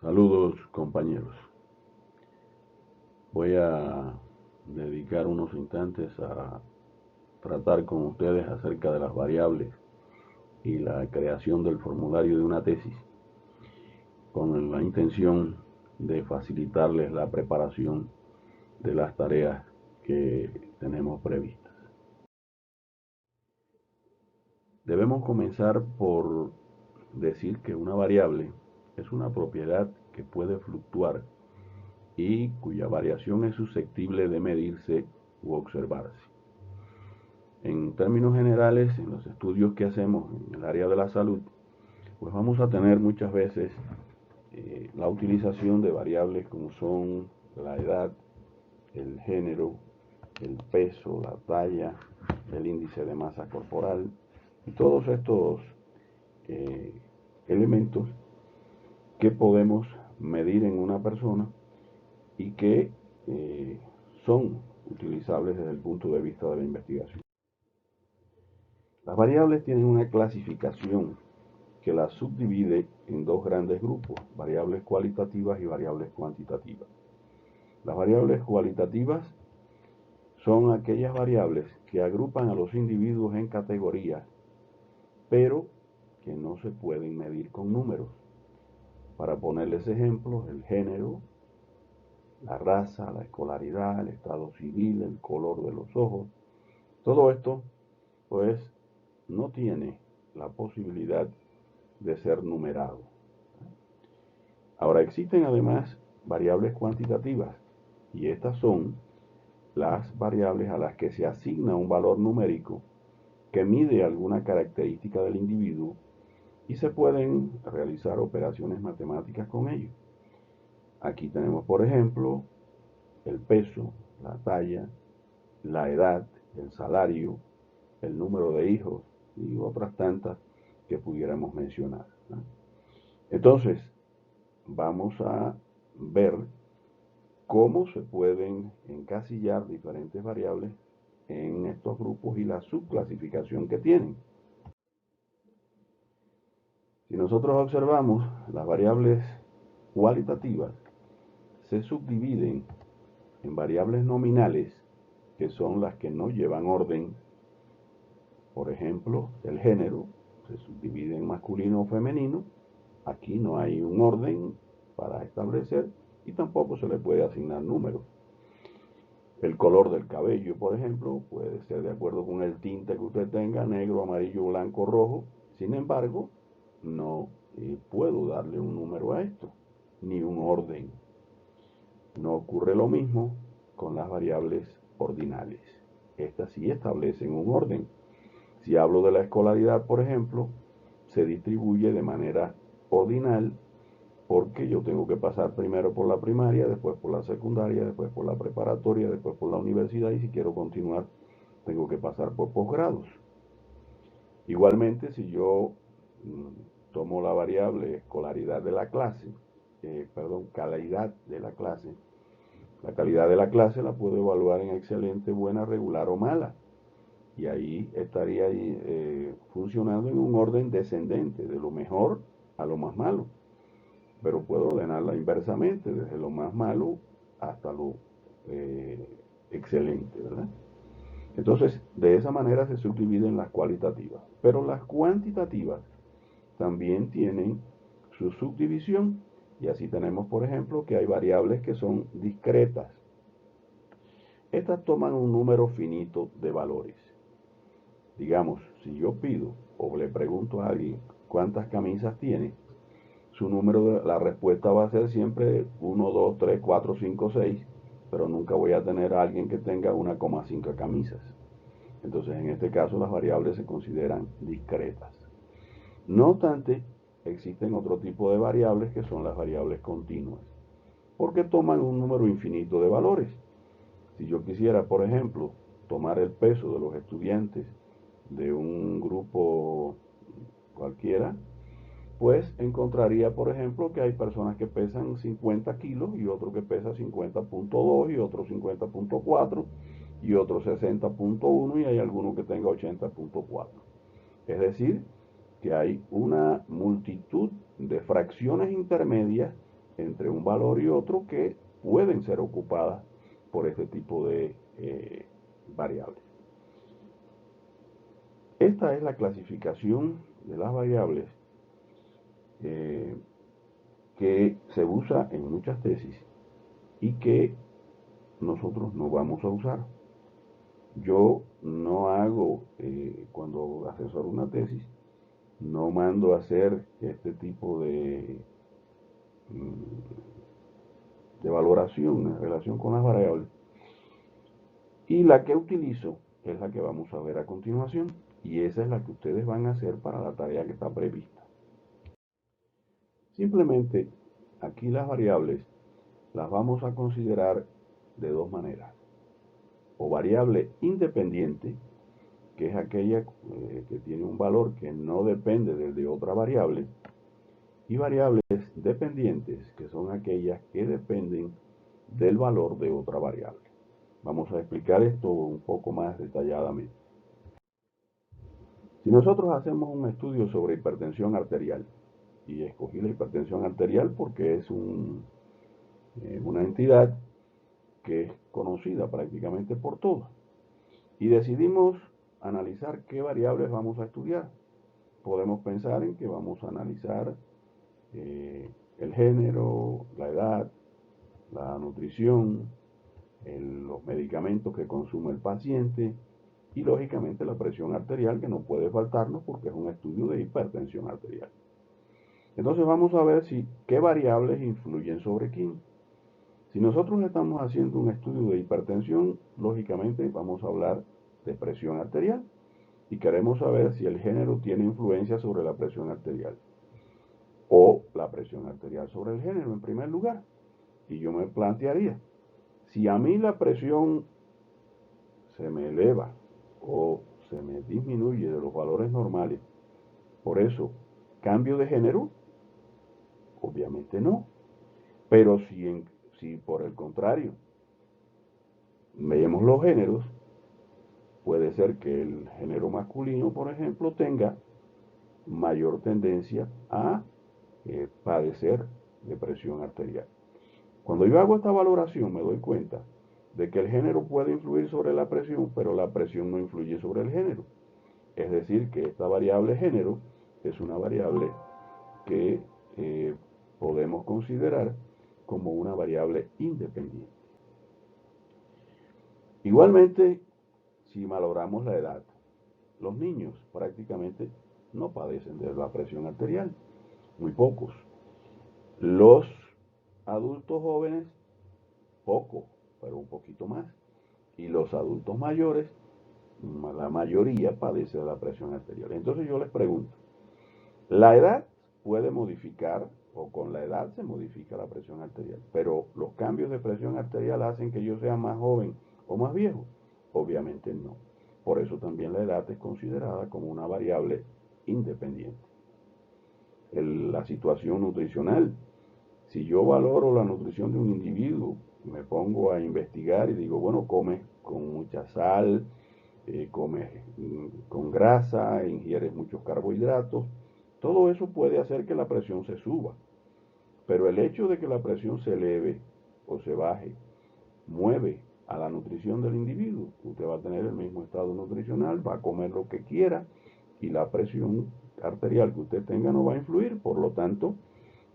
Saludos, compañeros. Voy a dedicar unos instantes a tratar con ustedes acerca de las variables y la creación del formulario de una tesis con la intención de facilitarles la preparación de las tareas que tenemos previstas. Debemos comenzar por decir que una variable es una propiedad que puede fluctuar y cuya variación es susceptible de medirse u observarse. En términos generales, en los estudios que hacemos en el área de la salud, pues vamos a tener muchas veces la utilización de variables como son la edad, el género, el peso, la talla, el índice de masa corporal y todos estos elementos que podemos medir en una persona y que son utilizables desde el punto de vista de la investigación. Las variables tienen una clasificación que las subdivide en dos grandes grupos, variables cualitativas y variables cuantitativas. Las variables cualitativas son aquellas variables que agrupan a los individuos en categorías, pero que no se pueden medir con números. Para ponerles ejemplos, el género, la raza, la escolaridad, el estado civil, el color de los ojos, todo esto pues no tiene la posibilidad de ser numerado. Ahora existen además variables cuantitativas y estas son las variables a las que se asigna un valor numérico que mide alguna característica del individuo y se pueden realizar operaciones matemáticas con ello. Aquí tenemos, por ejemplo, el peso, la talla, la edad, el salario, el número de hijos y otras tantas que pudiéramos mencionar, ¿no? Entonces, vamos a ver cómo se pueden encasillar diferentes variables en estos grupos y la subclasificación que tienen. Si nosotros observamos, las variables cualitativas se subdividen en variables nominales, que son las que no llevan orden. Por ejemplo, el género se subdivide en masculino o femenino. Aquí no hay un orden para establecer y tampoco se le puede asignar números. El color del cabello, por ejemplo, puede ser de acuerdo con el tinte que usted tenga, negro, amarillo, blanco, rojo. Sin embargo, no puedo darle un número a esto, ni un orden. No ocurre lo mismo con las variables ordinales. Estas sí establecen un orden. Si hablo de la escolaridad, por ejemplo, se distribuye de manera ordinal porque yo tengo que pasar primero por la primaria, después por la secundaria, después por la preparatoria, después por la universidad y si quiero continuar tengo que pasar por posgrados. Igualmente, si yo tomo la variable escolaridad de la clase, calidad de la clase, la calidad de la clase la puedo evaluar en excelente, buena, regular o mala. Y ahí estaría funcionando en un orden descendente, de lo mejor a lo más malo. Pero puedo ordenarla inversamente, desde lo más malo hasta lo excelente, ¿verdad? Entonces, de esa manera se subdividen las cualitativas. Pero las cuantitativas también tienen su subdivisión. Y así tenemos, por ejemplo, que hay variables que son discretas. Estas toman un número finito de valores. Digamos, si yo pido o le pregunto a alguien cuántas camisas tiene, su número, la respuesta va a ser siempre 1, 2, 3, 4, 5, 6, pero nunca voy a tener a alguien que tenga 1,5 camisas. Entonces, en este caso, las variables se consideran discretas. No obstante, existen otro tipo de variables que son las variables continuas, porque toman un número infinito de valores. Si yo quisiera, por ejemplo, tomar el peso de los estudiantes de un grupo cualquiera, pues encontraría, por ejemplo, que hay personas que pesan 50 kilos y otro que pesa 50,2 y otro 50,4 y otro 60,1 y hay alguno que tenga 80,4. Es decir, que hay una multitud de fracciones intermedias entre un valor y otro que pueden ser ocupadas por este tipo de variables. Esta es la clasificación de las variables que se usa en muchas tesis y que nosotros no vamos a usar. Yo no hago, cuando asesoro una tesis, no mando a hacer este tipo de valoración en relación con las variables. Y la que utilizo es la que vamos a ver a continuación. Y esa es la que ustedes van a hacer para la tarea que está prevista. Simplemente, aquí las variables las vamos a considerar de dos maneras. O variable independiente, que es aquella que tiene un valor que no depende del de otra variable, y variables dependientes, que son aquellas que dependen del valor de otra variable. Vamos a explicar esto un poco más detalladamente. Si nosotros hacemos un estudio sobre hipertensión arterial, y escogí la hipertensión arterial porque es una entidad que es conocida prácticamente por todos, y decidimos analizar qué variables vamos a estudiar, podemos pensar en que vamos a analizar el género, la edad, la nutrición, los medicamentos que consume el paciente y lógicamente la presión arterial, que no puede faltarnos porque es un estudio de hipertensión arterial. Entonces vamos a ver qué variables influyen sobre quién. Si nosotros estamos haciendo un estudio de hipertensión, lógicamente vamos a hablar de presión arterial y queremos saber si el género tiene influencia sobre la presión arterial o la presión arterial sobre el género en primer lugar. Y yo me plantearía, si a mí la presión se me eleva o se me disminuye de los valores normales, por eso, ¿cambio de género? Obviamente no. Pero si por el contrario vemos los géneros, puede ser que el género masculino, por ejemplo, tenga mayor tendencia a padecer de presión arterial. Cuando yo hago esta valoración me doy cuenta de que el género puede influir sobre la presión, pero la presión no influye sobre el género. Es decir, que esta variable género es una variable que podemos considerar como una variable independiente. Igualmente, si valoramos la edad, los niños prácticamente no padecen de la presión arterial, muy pocos. Los adultos jóvenes, poco, pero un poquito más. Y los adultos mayores, la mayoría padece de la presión arterial. Entonces yo les pregunto, ¿la edad puede modificar o con la edad se modifica la presión arterial? Pero los cambios de presión arterial hacen que yo sea más joven o más viejo. Obviamente no. Por eso también la edad es considerada como una variable independiente. La situación nutricional. Si yo valoro la nutrición de un individuo, me pongo a investigar y digo, bueno, come con mucha sal, comes con grasa, ingieres muchos carbohidratos, todo eso puede hacer que la presión se suba. Pero el hecho de que la presión se eleve o se baje mueve a la nutrición del individuo. Usted va a tener el mismo estado nutricional, va a comer lo que quiera y la presión arterial que usted tenga no va a influir. Por lo tanto,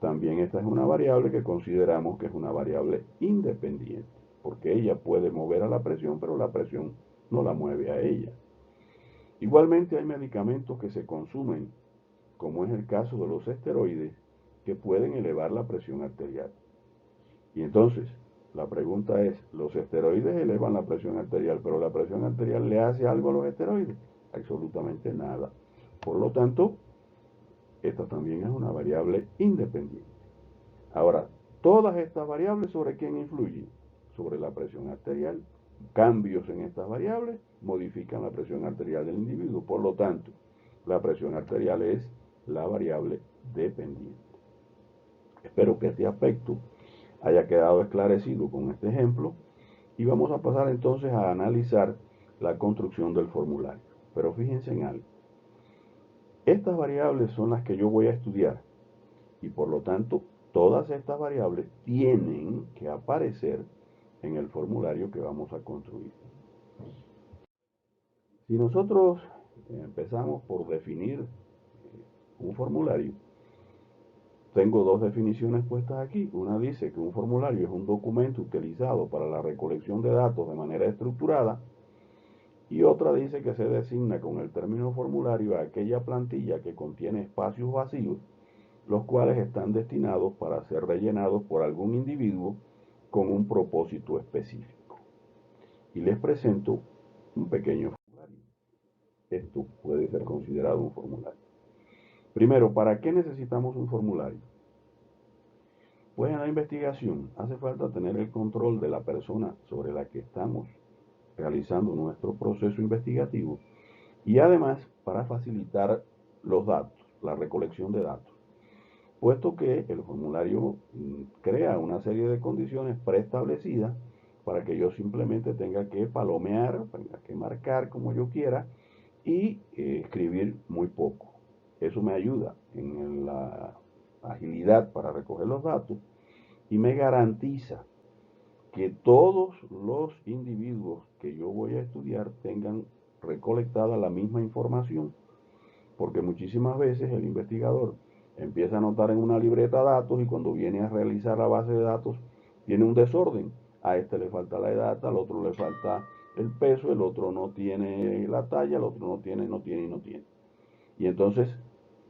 también esta es una variable que consideramos que es una variable independiente, porque ella puede mover a la presión, pero la presión no la mueve a ella. Igualmente hay medicamentos que se consumen, como es el caso de los esteroides, que pueden elevar la presión arterial. Y entonces, la pregunta es, ¿los esteroides elevan la presión arterial, pero la presión arterial le hace algo a los esteroides? Absolutamente nada. Por lo tanto, esta también es una variable independiente. Ahora, todas estas variables, ¿sobre quién influyen? Sobre la presión arterial. Cambios en estas variables modifican la presión arterial del individuo. Por lo tanto, la presión arterial es la variable dependiente. Espero que este aspecto haya quedado esclarecido con este ejemplo y vamos a pasar entonces a analizar la construcción del formulario. Pero fíjense en algo. Estas variables son las que yo voy a estudiar y por lo tanto Todas estas variables tienen que aparecer en el formulario que vamos a construir. Si nosotros empezamos por definir un formulario, tengo dos definiciones puestas aquí. Una dice que un formulario es un documento utilizado para la recolección de datos de manera estructurada, y otra dice que se designa con el término formulario a aquella plantilla que contiene espacios vacíos, los cuales están destinados para ser rellenados por algún individuo con un propósito específico. Y les presento un pequeño formulario. Esto puede ser considerado un formulario. Primero, ¿para qué necesitamos un formulario? Pues en la investigación hace falta tener el control de la persona sobre la que estamos realizando nuestro proceso investigativo, y además para facilitar los datos, la recolección de datos, puesto que el formulario crea una serie de condiciones preestablecidas para que yo simplemente tenga que palomear, tenga que marcar como yo quiera y escribir muy poco. Eso me ayuda en la agilidad para recoger los datos y me garantiza que todos los individuos que yo voy a estudiar tengan recolectada la misma información, porque muchísimas veces el investigador empieza a anotar en una libreta datos y cuando viene a realizar la base de datos tiene un desorden. A este le falta la edad, al otro le falta el peso, el otro no tiene la talla, el otro no tiene. Y entonces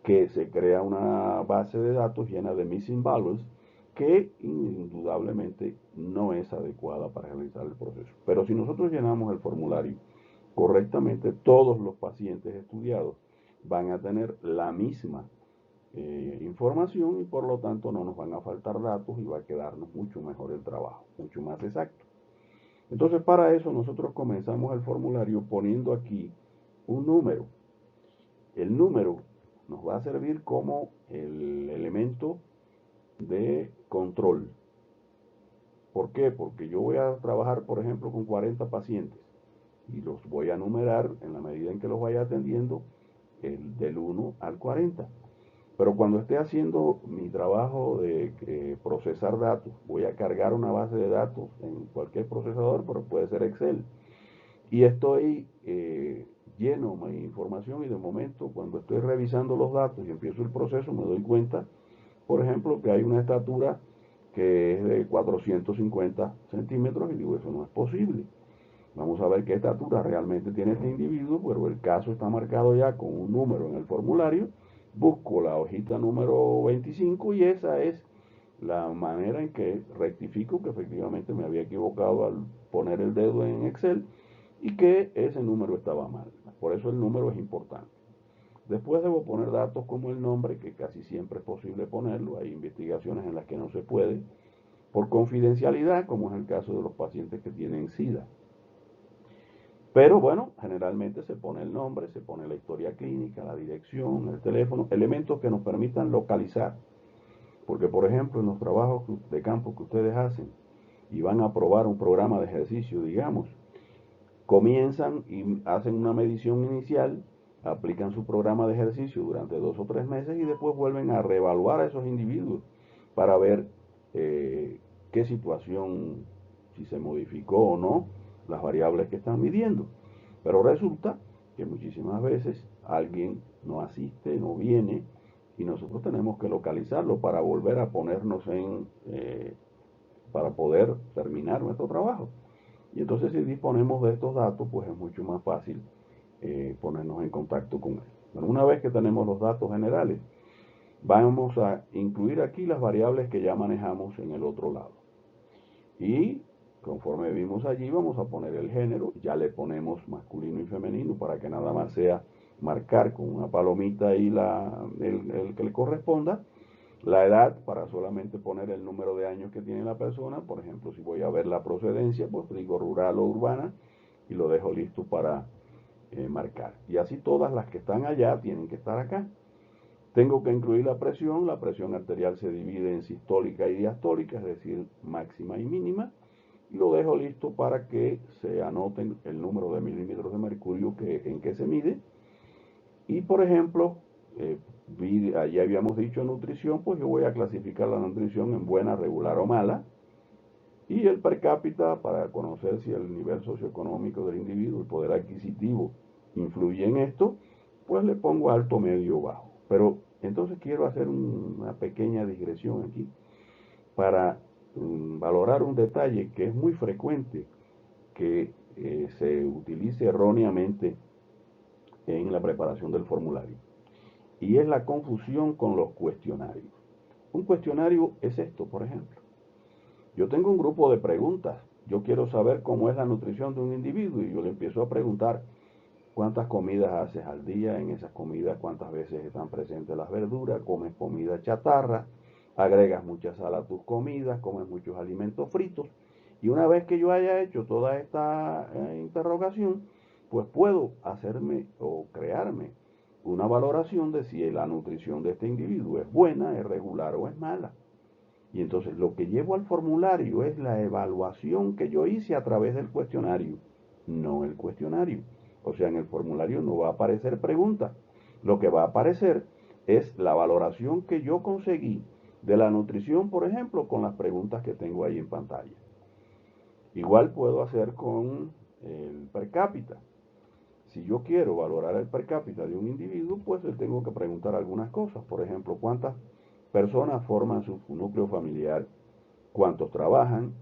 que se crea una base de datos llena de missing values que indudablemente no es adecuada para realizar el proceso. Pero si nosotros llenamos el formulario correctamente, todos los pacientes estudiados van a tener la misma información y por lo tanto no nos van a faltar datos y va a quedarnos mucho mejor el trabajo, mucho más exacto. Entonces para eso nosotros comenzamos el formulario poniendo aquí un número. El número nos va a servir como el elemento de control. ¿Por qué? Porque yo voy a trabajar, por ejemplo, con 40 pacientes y los voy a numerar en la medida en que los vaya atendiendo del 1 al 40. Pero cuando esté haciendo mi trabajo de procesar datos, voy a cargar una base de datos en cualquier procesador, pero puede ser Excel. Y estoy lleno de información y de momento cuando estoy revisando los datos y empiezo el proceso me doy cuenta, por ejemplo, que hay una estatura que es de 450 centímetros y digo, eso no es posible. Vamos a ver qué estatura realmente tiene este individuo, pero el caso está marcado ya con un número en el formulario. Busco la hojita número 25 y esa es la manera en que rectifico que efectivamente me había equivocado al poner el dedo en Excel y que ese número estaba mal. Por eso el número es importante. Después debo poner datos como el nombre, que casi siempre es posible ponerlo. Hay investigaciones en las que no se puede, por confidencialidad, como es el caso de los pacientes que tienen SIDA. Pero bueno, generalmente se pone el nombre, se pone la historia clínica, la dirección, el teléfono, elementos que nos permitan localizar. Porque, por ejemplo, en los trabajos de campo que ustedes hacen y van a probar un programa de ejercicio, digamos, comienzan y hacen una medición inicial, aplican su programa de ejercicio durante 2 o 3 meses y después vuelven a reevaluar a esos individuos para ver qué situación, si se modificó o no las variables que están midiendo. Pero resulta que muchísimas veces alguien no asiste, no viene y nosotros tenemos que localizarlo para volver a ponernos para poder terminar nuestro trabajo. Y entonces si disponemos de estos datos, pues es mucho más fácil ponernos en contacto con él. Bueno, una vez que tenemos los datos generales, vamos a incluir aquí las variables que ya manejamos en el otro lado. Y conforme vimos allí, vamos a poner el género, ya le ponemos masculino y femenino para que nada más sea marcar con una palomita ahí el que le corresponda. La edad, para solamente poner el número de años que tiene la persona. Por ejemplo, si voy a ver la procedencia, pues digo rural o urbana y lo dejo listo para marcar. Y así todas las que están allá tienen que estar acá. Tengo que incluir la presión arterial se divide en sistólica y diastólica, es decir, máxima y mínima, y lo dejo listo para que se anoten el número de milímetros de mercurio en que se mide. Y por ejemplo, allí habíamos dicho nutrición, pues yo voy a clasificar la nutrición en buena, regular o mala. Y el per cápita, para conocer si el nivel socioeconómico del individuo, el poder adquisitivo, influye en esto, pues le pongo alto, medio o bajo. Pero entonces quiero hacer una pequeña digresión aquí para valorar un detalle que es muy frecuente que se utilice erróneamente en la preparación del formulario. Y es la confusión con los cuestionarios. Un cuestionario es esto, por ejemplo. Yo tengo un grupo de preguntas. Yo quiero saber cómo es la nutrición de un individuo y yo le empiezo a preguntar cuántas comidas haces al día, en esas comidas cuántas veces están presentes las verduras, comes comida chatarra, agregas mucha sal a tus comidas, comes muchos alimentos fritos. Y una vez que yo haya hecho toda esta interrogación, pues puedo hacerme o crearme una valoración de si la nutrición de este individuo es buena, es regular o es mala. Y entonces lo que llevo al formulario es la evaluación que yo hice a través del cuestionario, no el cuestionario. O sea, en el formulario no va a aparecer pregunta. Lo que va a aparecer es la valoración que yo conseguí de la nutrición, por ejemplo, con las preguntas que tengo ahí en pantalla. Igual puedo hacer con el per cápita. Si yo quiero valorar el per cápita de un individuo, pues le tengo que preguntar algunas cosas. Por ejemplo, ¿cuántas personas forman su núcleo familiar? ¿Cuántos trabajan?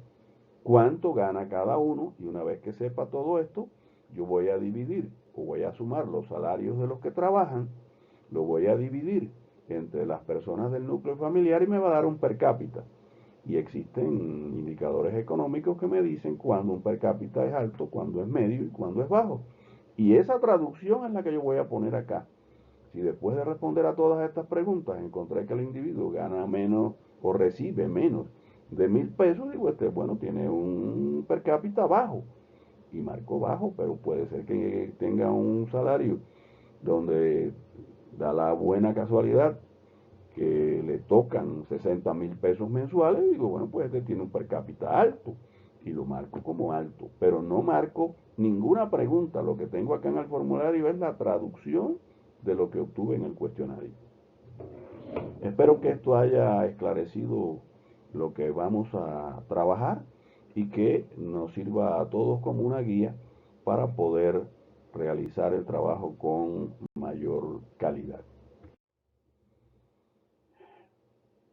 ¿Cuánto gana cada uno? Y una vez que sepa todo esto, yo voy a dividir o voy a sumar los salarios de los que trabajan, lo voy a dividir entre las personas del núcleo familiar y me va a dar un per cápita. Y existen indicadores económicos que me dicen cuándo un per cápita es alto, cuándo es medio y cuándo es bajo. Y esa traducción es la que yo voy a poner acá. Si después de responder a todas estas preguntas encontré que el individuo gana menos o recibe menos de 1.000 pesos, digo, bueno, tiene un per cápita bajo. Y marco bajo, pero puede ser que tenga un salario donde da la buena casualidad que le tocan 60.000 pesos mensuales, y digo, bueno, pues este tiene un per cápita alto y lo marco como alto, pero no marco ninguna pregunta. Lo que tengo acá en el formulario es la traducción de lo que obtuve en el cuestionario. Espero que esto haya esclarecido lo que vamos a trabajar y que nos sirva a todos como una guía para poder realizar el trabajo con mayor calidad.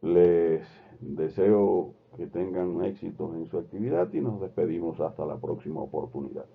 Les deseo que tengan éxitos en su actividad y nos despedimos hasta la próxima oportunidad.